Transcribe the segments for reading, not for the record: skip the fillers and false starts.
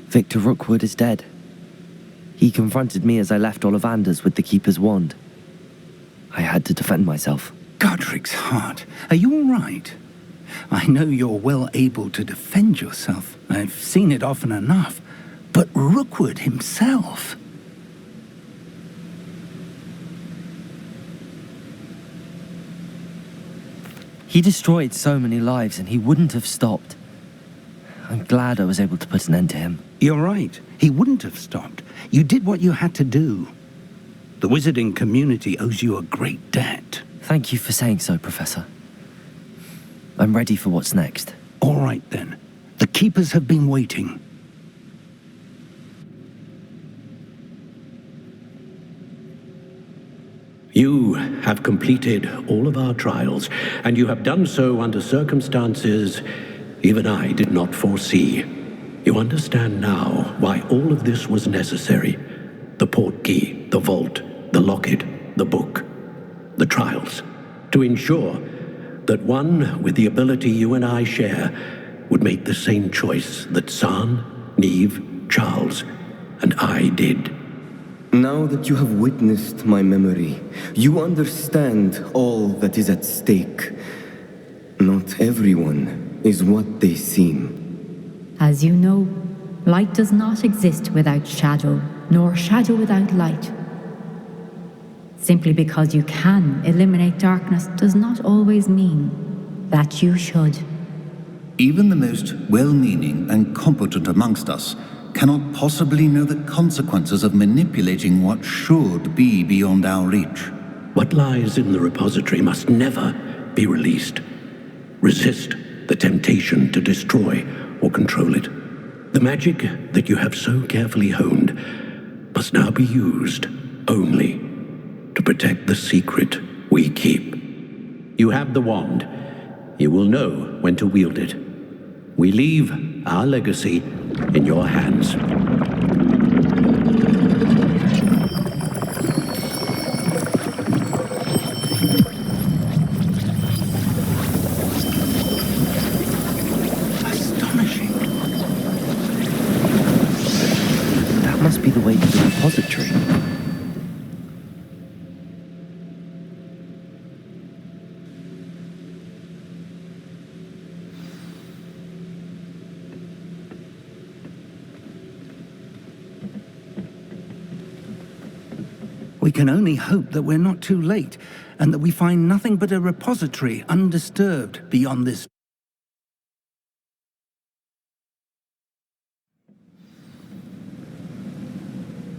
Victor Rookwood is dead. He confronted me as I left Ollivander's with the Keeper's wand. I had to defend myself. Godric's heart, are you all right? I know you're well able to defend yourself. I've seen it often enough. But Rookwood himself... He destroyed so many lives and he wouldn't have stopped. I'm glad I was able to put an end to him. You're right. He wouldn't have stopped. You did what you had to do. The wizarding community owes you a great debt. Thank you for saying so, Professor. I'm ready for what's next. All right, then. The Keepers have been waiting. You have completed all of our trials, and you have done so under circumstances even I did not foresee. You understand now why all of this was necessary. The portkey, the vault, the locket, the book, the trials. To ensure that one with the ability you and I share would make the same choice that San, Neve, Charles, and I did. Now that you have witnessed my memory, you understand all that is at stake. Not everyone is what they seem. As you know, light does not exist without shadow, nor shadow without light. Simply because you can eliminate darkness does not always mean that you should. Even the most well-meaning and competent amongst us cannot possibly know the consequences of manipulating what should be beyond our reach. What lies in the repository must never be released. Resist the temptation to destroy or control it. The magic that you have so carefully honed must now be used only to protect the secret we keep. You have the wand. You will know when to wield it. We leave our legacy in your hands. Astonishing. That must be the way to the repository. We can only hope that we're not too late, and that we find nothing but a repository undisturbed beyond this.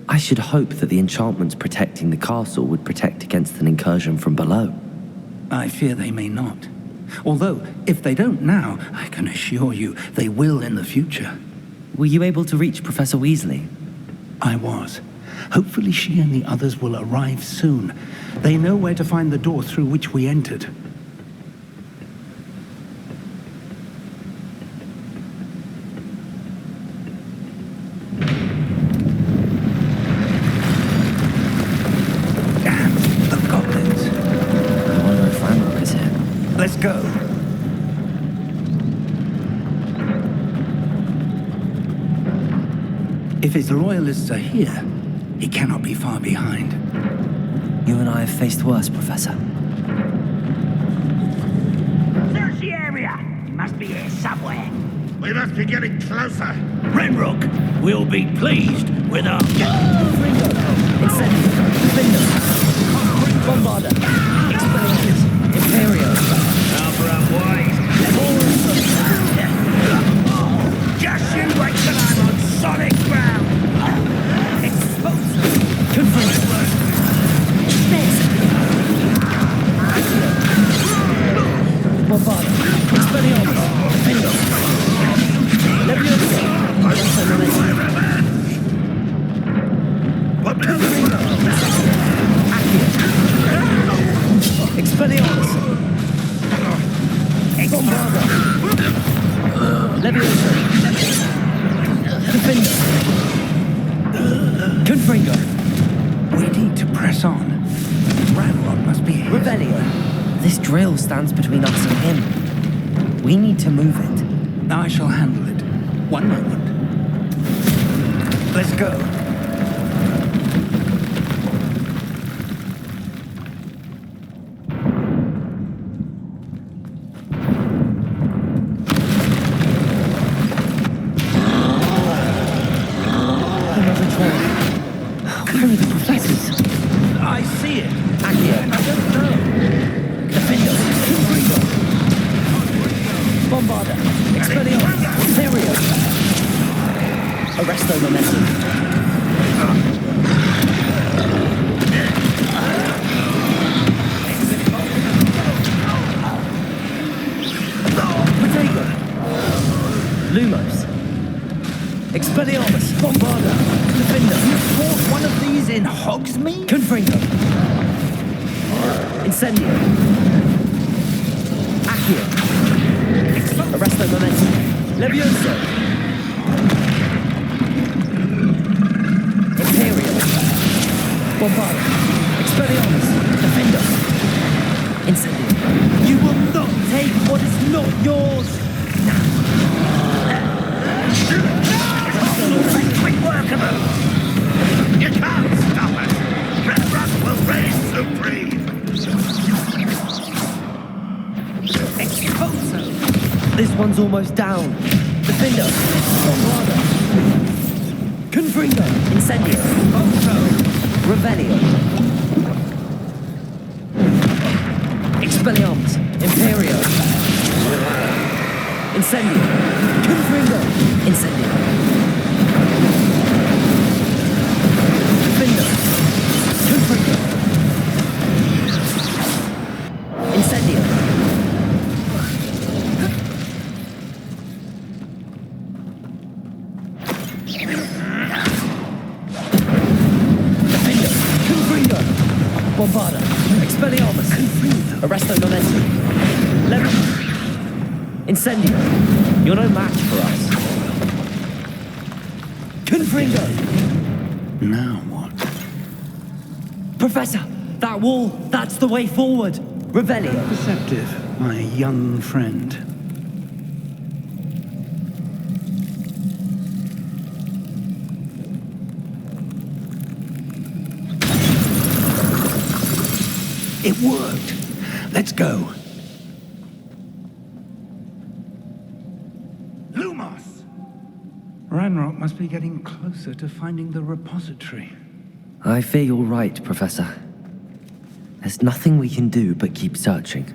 I should hope that the enchantments protecting the castle would protect against an incursion from below. I fear they may not. Although, if they don't now, I can assure you they will in the future. Were you able to reach Professor Weasley? I was. Hopefully she and the others will arrive soon. They know where to find the door through which we entered. Damn, the goblins. I wonder if Randall is here. Let's go. If his loyalists are here, he cannot be far behind. You and I have faced worse, Professor. Search the area! He must be here somewhere. We must be getting closer. Renrook will be pleased with our... Incendio, Defender, Bombarder, Expelliarmus, Imperio. Now for our boys. Just you wait till I'm on solid ground. Bombarder, Expelliarmus, Defender, Leviosa, Expelliarmus, Bombarder, Leviosa, Defender, Confringo. We need to press on. Ranrock must be here. Revelio. This drill stands between us and him. We need to move it. I shall handle it. One moment. Let's go. Where are the professors? I see it. Accio. I don't know. Defender. Confringo. Bombarda. Expelliarmus. Imperio. Arresto Momentum. Protego. Lumos. Expelliarmus. Bombarda. Defender. You fought one of these in Hogsmeade? Confringo. Incendio. Accio. Arresto Momentum. Levioso. Imperio. Bombarda. Expelliarmus. Defender. Incendio. You will not take what is not yours! Quick work of them! You can't stop us! Red Rust will reign supreme! Expulso! This one's almost down. Defender. Bombarda. Confringo. Incendio. Revelio. Expelliarmus. Imperio. Incendio. Confringo. Incendio. Defender. Confringo. Incendio. Defender. Confringo. Bombarda. Expelliarmus. Arresto Momentum. Level. Incendio. You're no match for us. Confringo. Now what? Professor, that wall, that's the way forward. Revelio. Perceptive, my young friend. It worked. Let's go. Lumos! Ranrock must be getting closer to finding the repository. I fear you're right, Professor. There's nothing we can do but keep searching.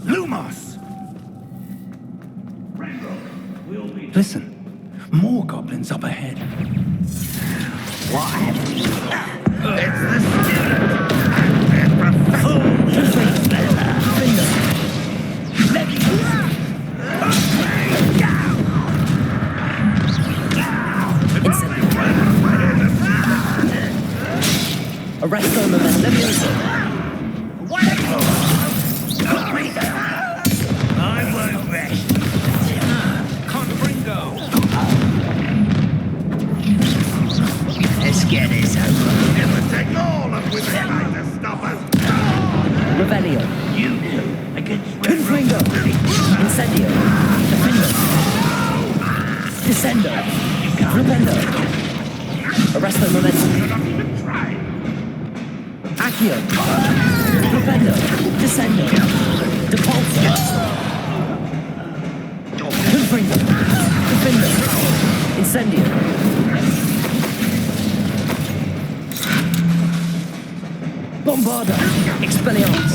Lumos! Listen, more goblins up ahead. What have we here? It's the student! And their Arresto Momentum. Levioso. I won't rest. Confringo. Let's get this over. It would take all of Wizardline to stop us. Revelio. You two against Confringo. Incendio. Defender. Descendo. Rependo. Arresto Momentum. Accio. Rependo. Descendo. Depulso. Confringo. Defender. Incendio. Bombarda. Expelliarmus.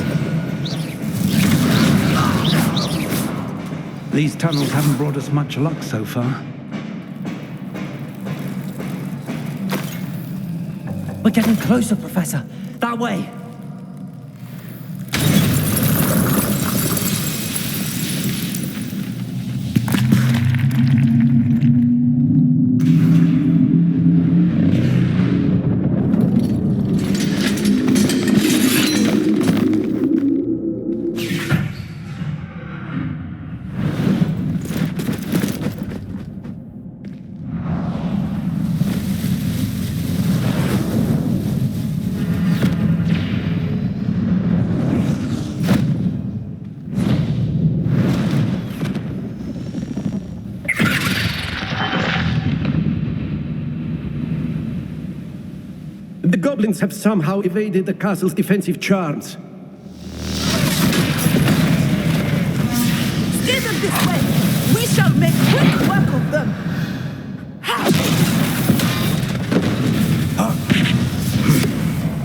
These tunnels haven't brought us much luck so far. We're getting closer, Professor. That way. goblins have somehow evaded the castle's defensive charms. Steer them this way! We shall make quick work of them!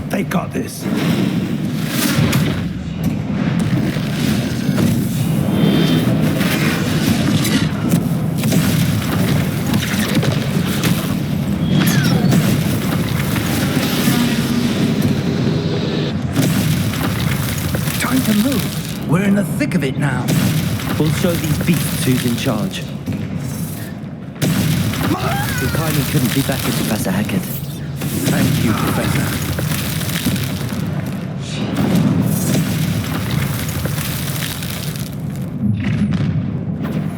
They got this. Time to move. We're in the thick of it now. We'll show these beasts who's in charge. Your timing couldn't be better, Professor Hecat. Thank you, Professor.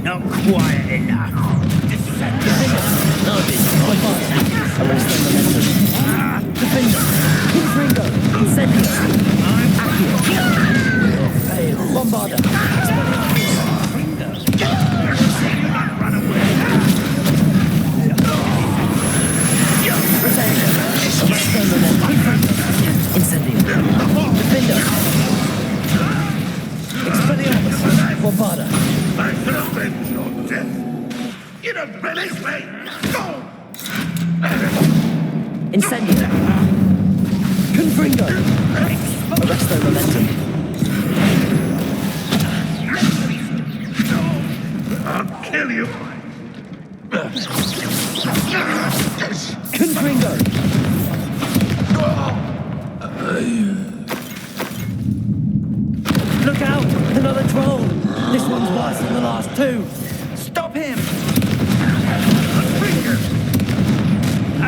Not quiet enough. Arrest the momentum. Defender. Confringo. Incendio. Accio. Bombarda. Run away. Arrest the momentum. Incendio. Defender. Expelliarmus. Bombarda. I shall avenge your death. You don't release me! Go! Incendio. Confringo. Arrest the momentum. I'll kill you! Confringo. Look out! Another troll! This one's worse than the last two! Stop him!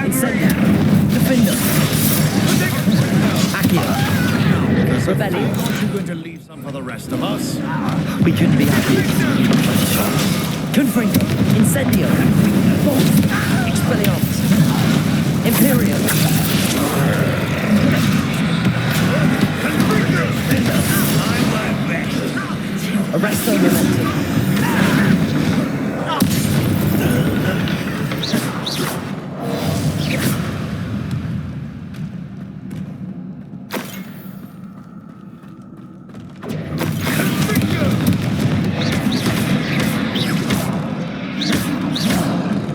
Incendio. Defender. Accio. Rebellion. Aren't you going to leave some for the rest of us? We couldn't be happier. Confringo. Incendio. Bolt. Expelliarmus. Imperium. Arrest the momentum.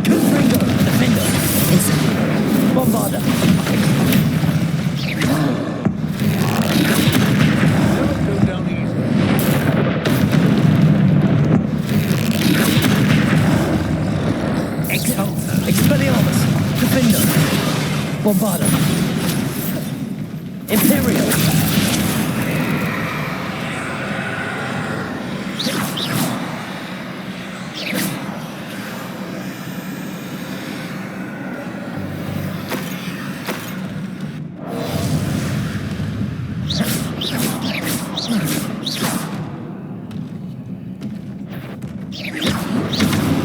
Confringo. Defender. Incendio. Bombarda. Go down easy. Expelliarmus. Defender. Bombarda. Imperial.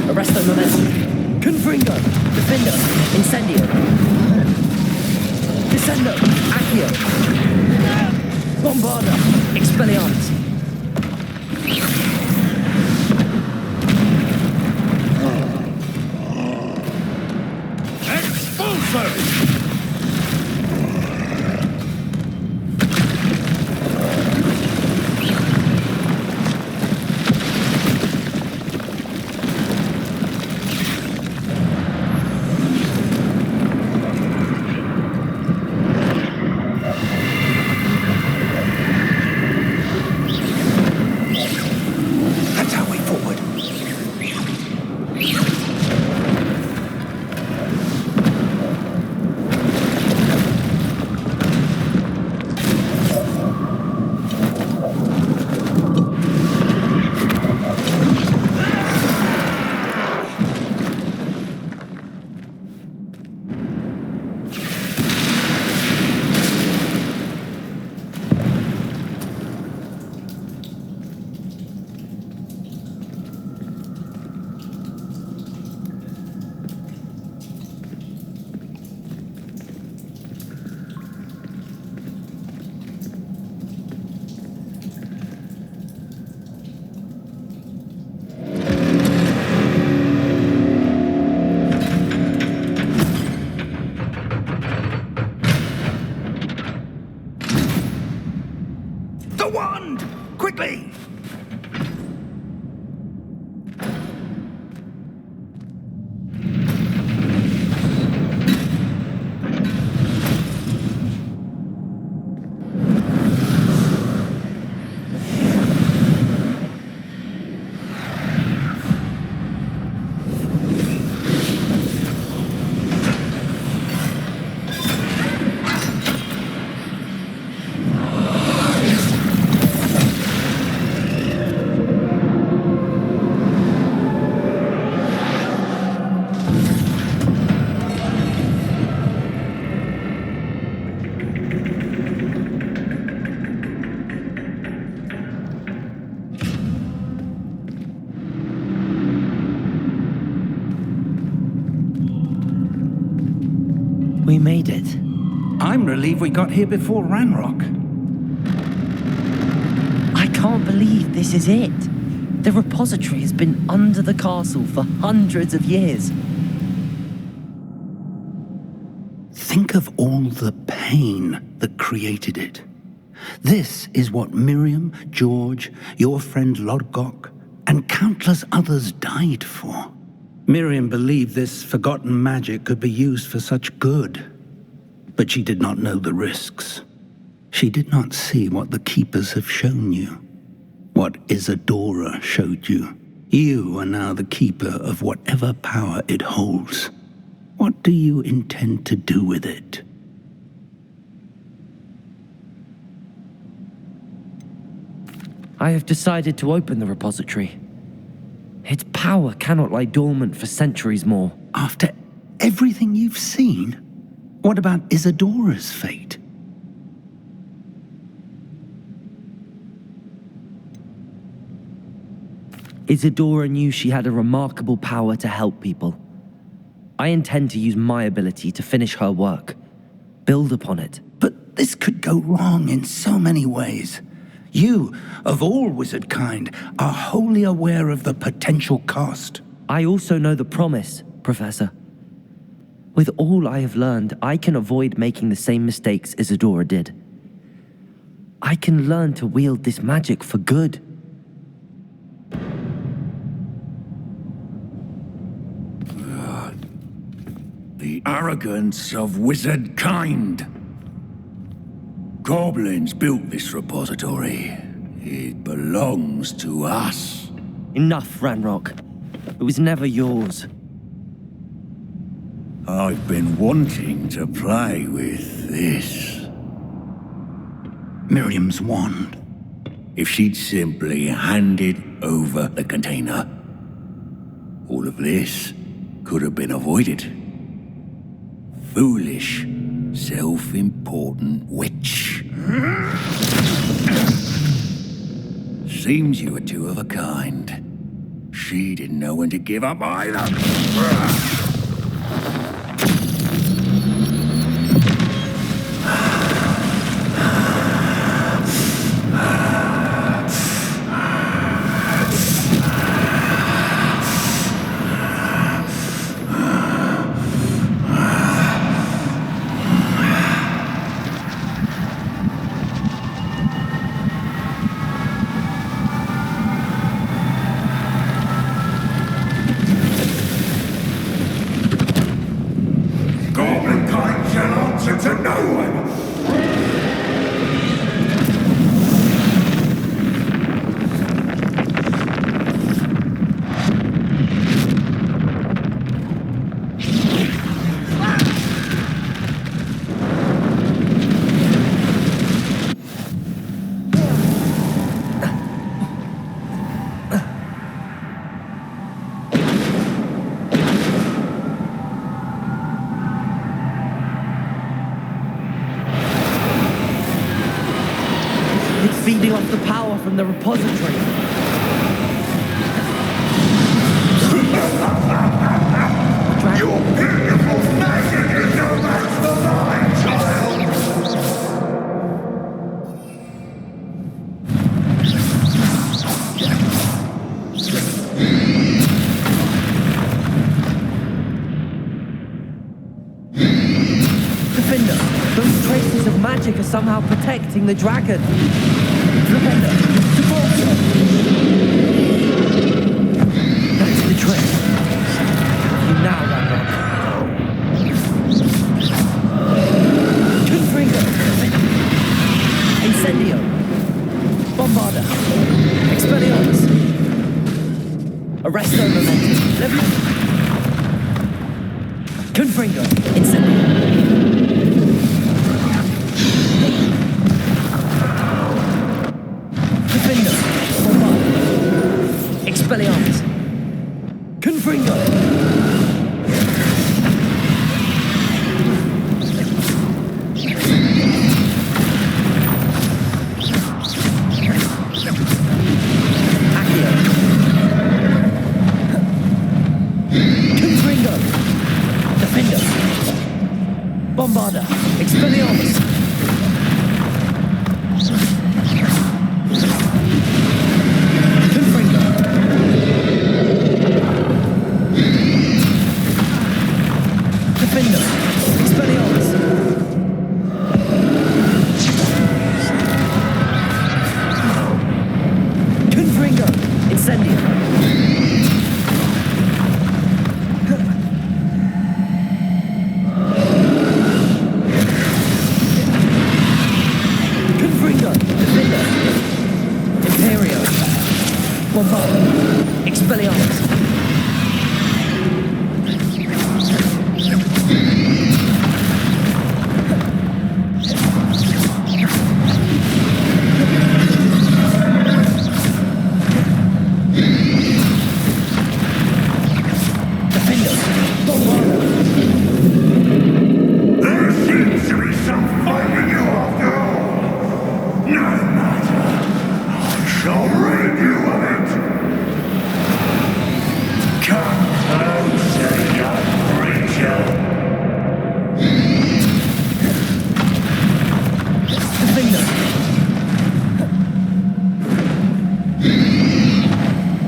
Arrest the momentum. Confringo. Defender. Incendio. Descendo. Accio. Bombarda. Expelliarmus. Expulso! We made it. I'm relieved we got here before Ranrock. I can't believe this is it. The repository has been under the castle for hundreds of years. Think of all the pain that created it. This is what Miriam, George, your friend Lodgok, and countless others died for. Miriam believed this forgotten magic could be used for such good, but she did not know the risks. She did not see what the Keepers have shown you, what Isadora showed you. You are now the Keeper of whatever power it holds. What do you intend to do with it? I have decided to open the repository. Its power cannot lie dormant for centuries more. After everything you've seen, what about Isadora's fate? Isadora knew she had a remarkable power to help people. I intend to use my ability to finish her work, build upon it. But this could go wrong in so many ways. You, of all wizard kind, are wholly aware of the potential cost. I also know the promise, Professor. With all I have learned, I can avoid making the same mistakes Isadora did. I can learn to wield this magic for good. The arrogance of wizard kind. Goblins built this repository. It belongs to us. Enough, Ranrock. It was never yours. I've been wanting to play with this. Miriam's wand. If she'd simply handed over the container, all of this could have been avoided. Foolish, self-important witch. Seems you were two of a kind. She didn't know when to give up either. Feeding off the power from the repository. Your beautiful magic is no match for mine, child! Defender, those traces of magic are somehow protecting the dragon. Defender, support him! That's the trick. You now, Ranrock. Confringo! Incendio! Bombarda! Expelliarmus! Arresto Momentum! Level! Confringo! Incendio! Expelliarmus! Confringo! Accio! Confringo! Defender! Confringo! Incendio! Confringo! Defender! Imperio! Bombard! Expelliarmus! There seems to be some fight in you after all. No matter. I shall rid you of it. Come closer, young creature.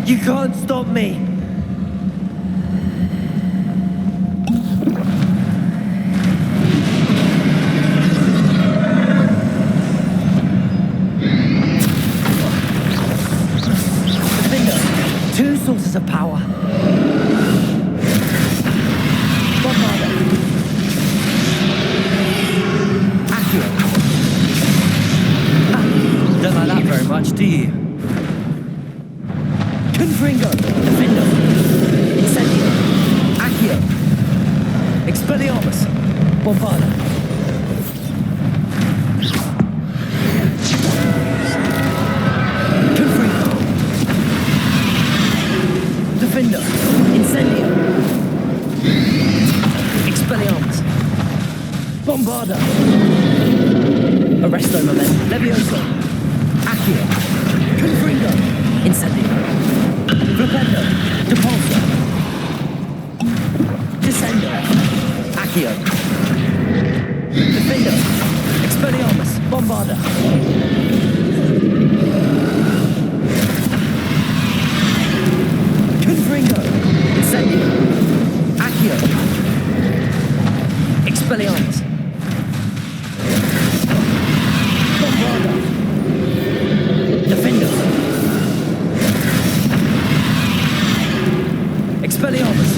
You can't stop me! Two sources of power. Bombarder. Accio. Don't like that very much, do you? Confringo. Defender. Incendio. Accio. Expelliarmus. Bombarder. Confringo. Defender! Incendio! Expelliarmus! Bombarder! Arresto Momentum! Levioso! Accio! Confringo! Incendio! Flipendo! Depulso! Descendo! Accio! Defender! Expelliarmus! Bombarder! Confringo! Incendio! Accio! Expelliarmus! Bombarder! Defender! Expelliarmus!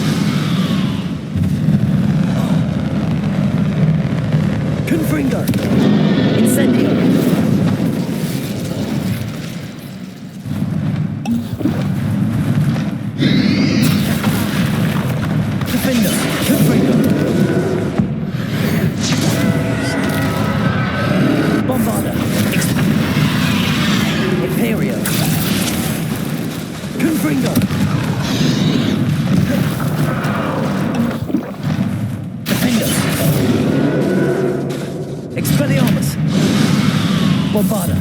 Confringo! Incendio! Defender! Confringo! Bombarder! Imperio! Confringo! Defender! Expelliarmus! Bombarder!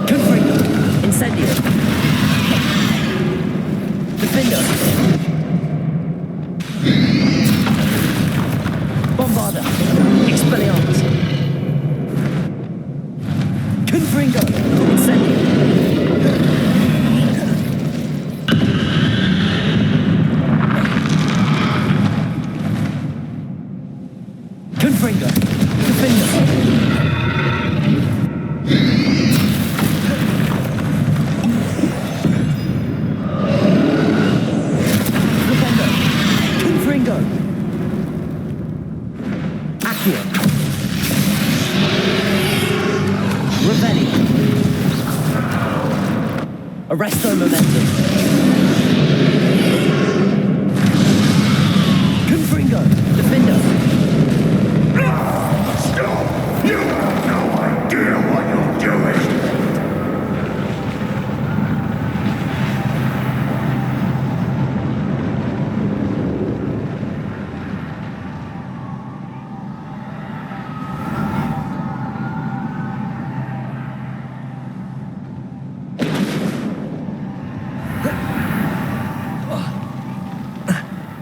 Confringo! Incendio! Defender! Bombarder! Expelliarmus! Confringo! Incendio! Confringo! Defender! Confringo! Accio! Revelli! Arresto Momentum! Confringo! Defender! Stop! You have no idea what you're doing.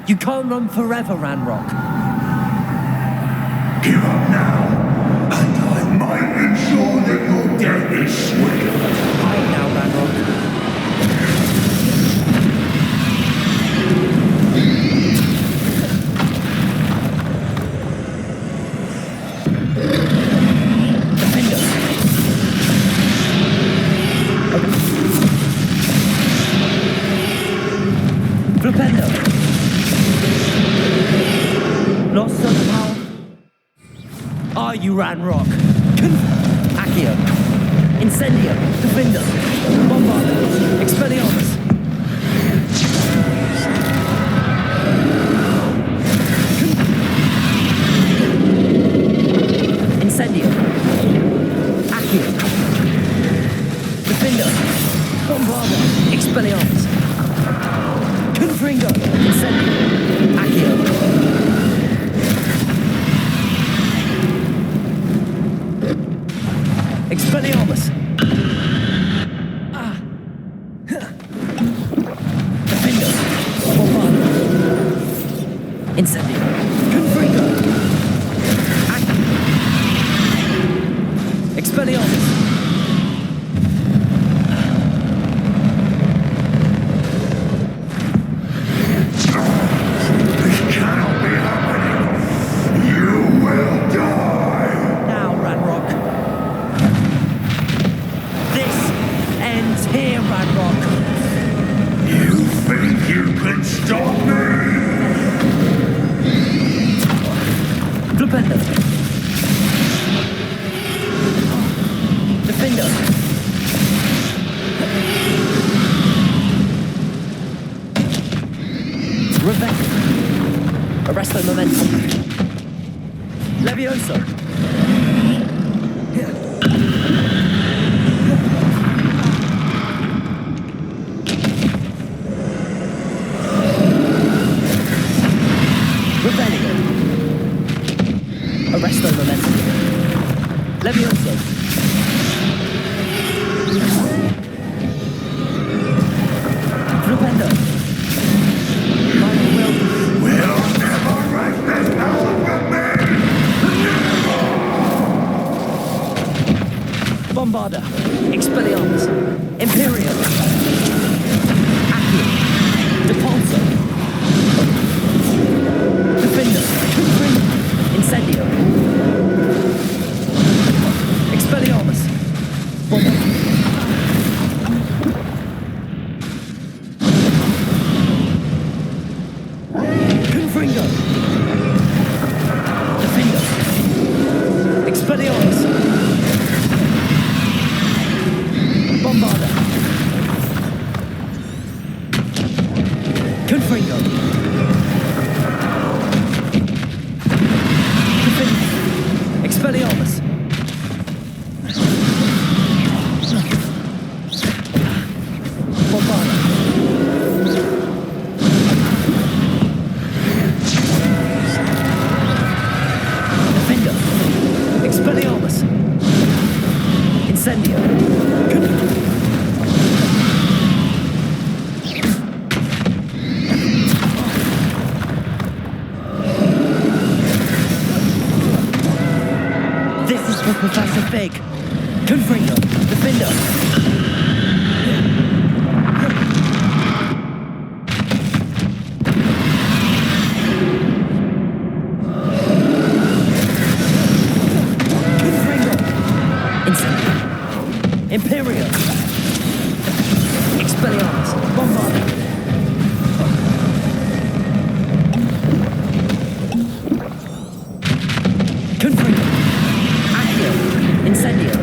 You can't run forever, Ranrock. Give up now, and I might ensure that your death is swift. Hide now, Ranrock. Ranrock. Accio. Incendio. Defender. Bombarda. Expelliarmus. Incendio. Accio. Defender. Bombarda. Expelliarmus. Confringo. Incendio. Accio. Expelliarmus! Defender! Bombarda! Incendio! Confringo! Expelliarmus! This cannot be happening. You will die. Now, Ranrock. This ends here, Ranrock. You think you can stop me? Flipendo. Defender. Revenge. Arresto Momentum. Levioso. Rebellion. Arresto Momentum. Levioso. Flipendo. We'll never wreck this power from me! Bombarda. Expelliarmus. Imperium. Accio. Depulso. Defender. Incendio. Expelliarmus. Bombarda. Confringo. Defender. Expelliarmus. Bombarda. Confringo. Defender. Expelliarmus. Bombarda. Defender. Expelliarmus. Incendio. This is for Professor Fig. Confringo. Defender. Confringo. Incendio. Imperial. Expelliarmus. Bombarda. Confringo. Accio. Incendio.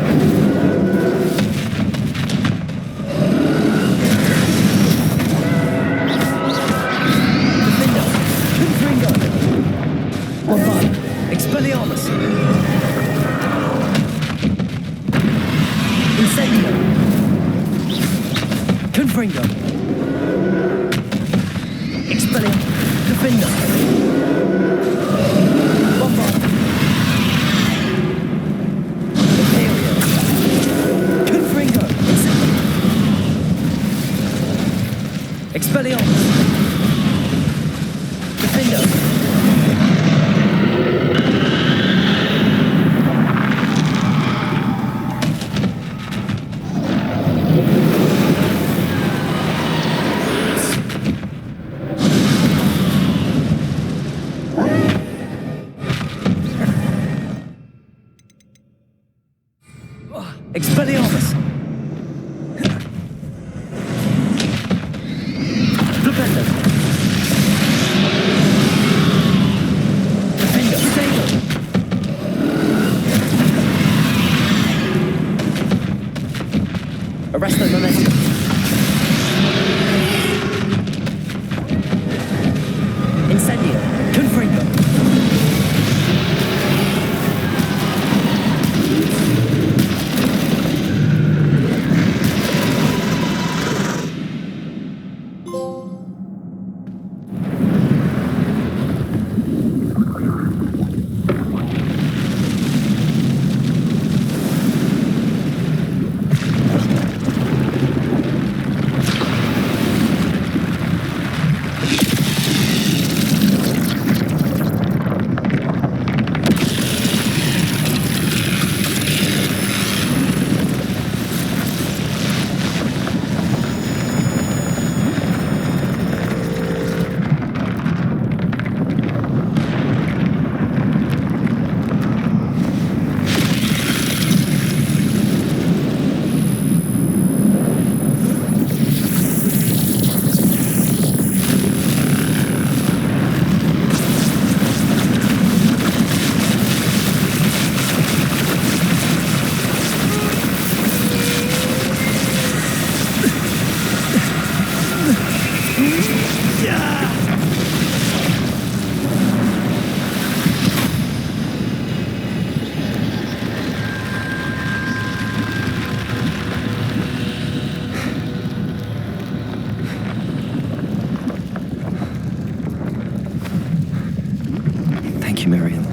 Defender. Confringo. Bombarda. Expelliarmus. Incendio. Confringo. Expelliarmus. Defender. Bombarda. Imperial. Confringo. Incendio. Expelliarmus. Defender. Expelliarmus. Flipendo. Defender. Stable. Presto momentum. Incendio. Confringo. Thank you, Miriam.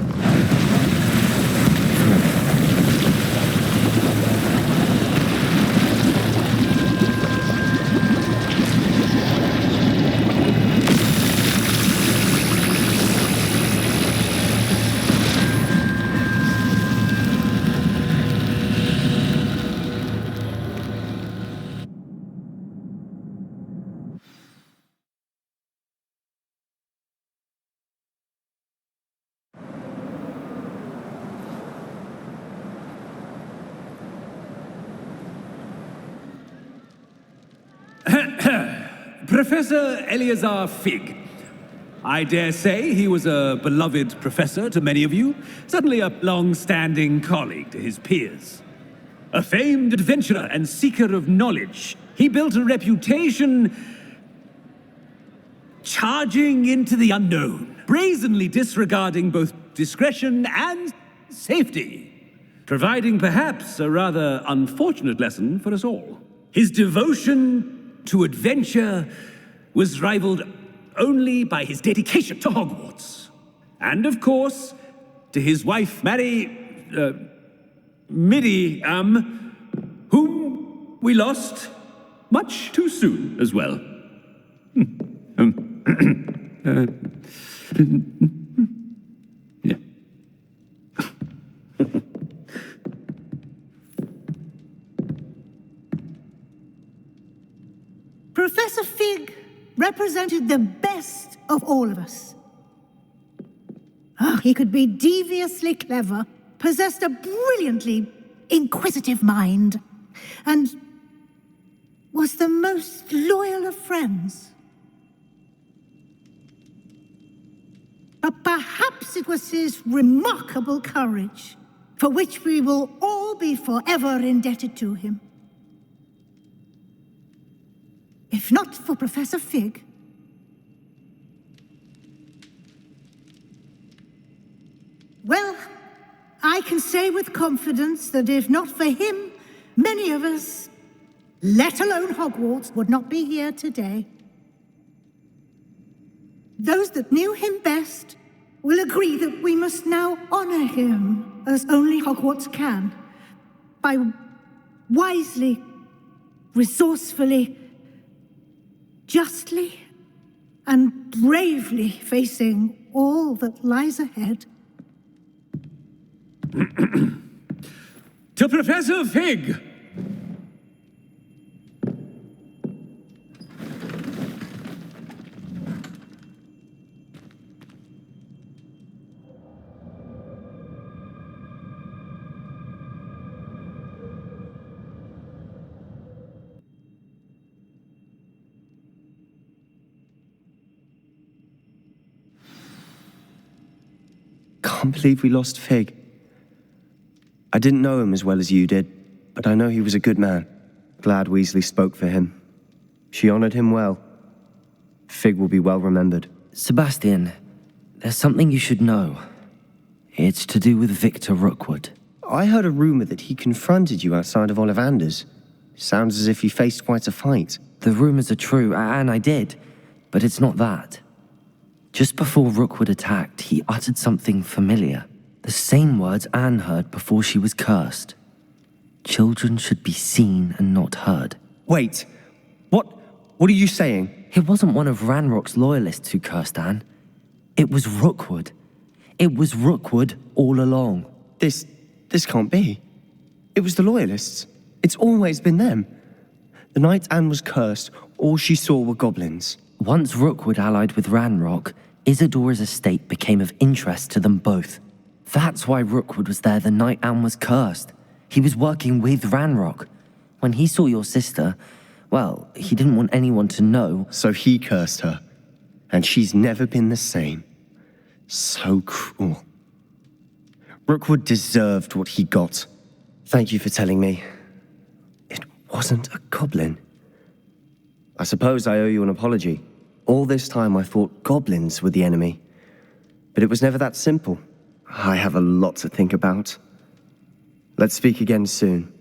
Professor Eleazar Fig. I dare say he was a beloved professor to many of you, certainly a long-standing colleague to his peers. A famed adventurer and seeker of knowledge, he built a reputation charging into the unknown, brazenly disregarding both discretion and safety, providing perhaps a rather unfortunate lesson for us all. His devotion to adventure was rivaled only by his dedication to Hogwarts. And of course, to his wife, Miriam, whom we lost much too soon as well. Yeah. Professor Fig represented the best of all of us. He could be deviously clever, possessed a brilliantly inquisitive mind, and was the most loyal of friends. But perhaps it was his remarkable courage, for which we will all be forever indebted to him. If not for Professor Fig, well, I can say with confidence that if not for him, many of us, let alone Hogwarts, would not be here today. Those that knew him best will agree that we must now honor him as only Hogwarts can, by wisely, resourcefully, justly, and bravely facing all that lies ahead. To Professor Fig! Can't believe we lost Fig. I didn't know him as well as you did, but I know he was a good man. Glad Weasley spoke for him. She honored him well. Fig will be well remembered. Sebastian, there's something you should know. It's to do with Victor Rookwood. I heard a rumor that he confronted you outside of Ollivander's. Sounds as if you faced quite a fight. The rumors are true, and I did, but it's not that. Just before Rookwood attacked, he uttered something familiar. The same words Anne heard before she was cursed. Children should be seen and not heard. Wait, what are you saying? It wasn't one of Ranrock's loyalists who cursed Anne. It was Rookwood. It was Rookwood all along. This can't be. It was the Loyalists. It's always been them. The night Anne was cursed, all she saw were goblins. Once Rookwood allied with Ranrock, Isadora's estate became of interest to them both. That's why Rookwood was there the night Anne was cursed. He was working with Ranrock. When he saw your sister, well, he didn't want anyone to know. So he cursed her. And she's never been the same. So cruel. Rookwood deserved what he got. Thank you for telling me. It wasn't a goblin. I suppose I owe you an apology. All this time I thought goblins were the enemy. But it was never that simple. I have a lot to think about. Let's speak again soon.